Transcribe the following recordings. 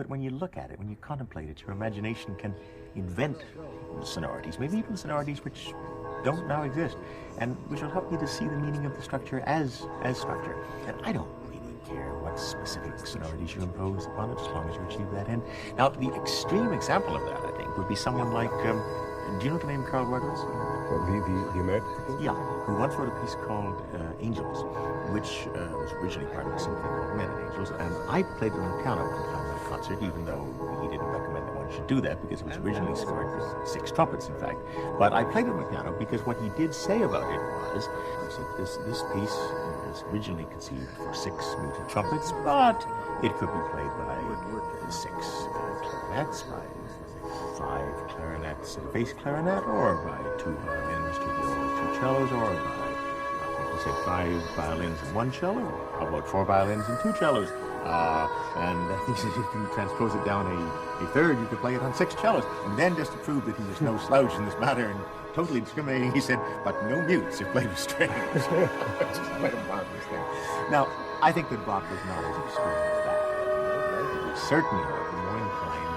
that when you look at it, when you contemplate it, your imagination can invent sonorities, maybe even sonorities which don't now exist, and which will help you to see the meaning of the structure as structure. And I don't really care what specific sonorities you impose upon it, as long as you achieve that end. Now, the extreme example of that, I think, would be someone like, do you know the name Carl Ruggles? The American? Yeah, who once wrote a piece called Angels, which was originally part of a symphony called Men and Angels, and I played it on the piano one time at a concert, even though he didn't recommend that one should do that, because it was originally scored for 6 trumpets, in fact. But I played it on the piano because what he did say about it was, he said, this piece is originally conceived for 6 muted trumpets, but it could be played by 6 clarinets, by 5 clarinets and a bass clarinet, or by 2 violins, 2 violas, 2 cellos, or by, I think he said 5 violins and 1 cello. How about 4 violins and 2 cellos? And he said if you transpose it down a third, you could play it on 6 cellos. And then, just to prove that he was no slouch in this matter and totally discriminating, he said, but no mutes if played with strings. Which is quite a marvelous thing. Now, I think that Bach was not as extreme as that. He was certainly, however, more inclined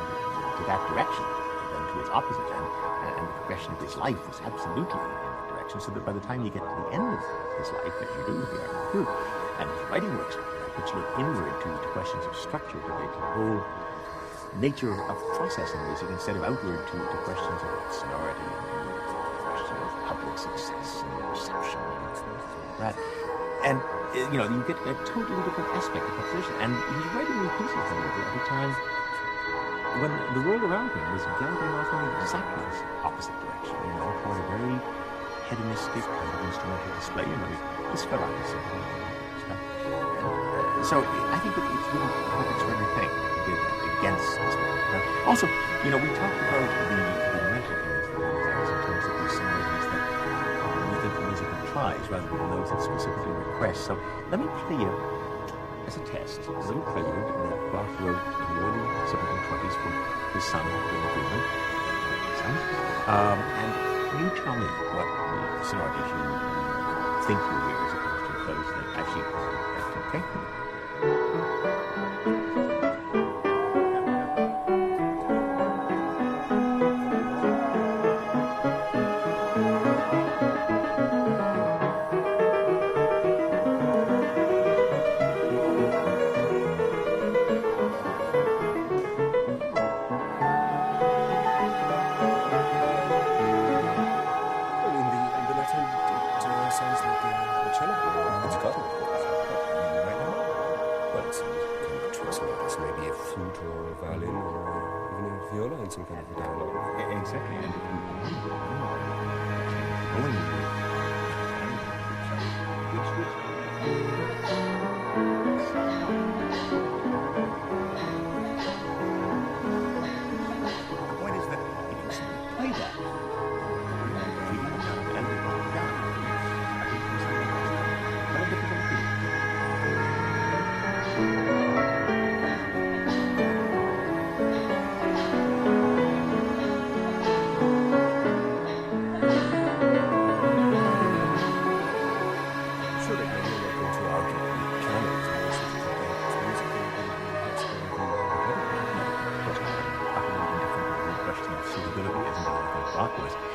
to that direction than to its opposite, and the progression of his life was absolutely in that direction, so that by the time you get to the end of his life, as you do with the Art of Flute, and his writing works, which look inward to questions of structure, to the whole nature of processing music, instead of outward to questions of sonority and question of public success and reception and stuff like that. And, you know, you get a totally different aspect of composition. And he's writing these pieces, however, at a time when the world around him was galloping off in exactly the opposite direction, you know, toward a very hedonistic kind of instrumental display, you know, this Ferrari stuff. So I think that it's really quite an extraordinary thing to do that against this world. Also, you know, we talked about the mental image in terms of these sonorities that we think the music implies rather than those that specifically request. So let me play you, as a test, a little prelude that Bach wrote in the early 1720s for his son, William Friedman. And you tell me what sonorities you think you hear as opposed to those that actually exist, okay?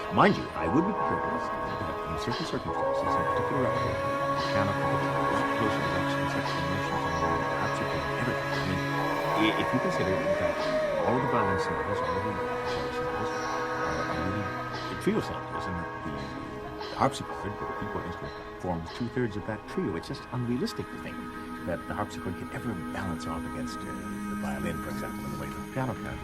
Mind you, I would be prepared to listen that in certain circumstances, in particular repertoire, mechanical guitars, close introduction, such emotions, and harpsichord, everything. I mean, if you consider that all of the violin sonatas, all of the cello sonatas, are really trio sonatas, and the harpsichord, the keyboard instrument, forms 2/3 of that trio. It's just unrealistic to think that the harpsichord can ever balance off against the violin, for example, in the way the piano can.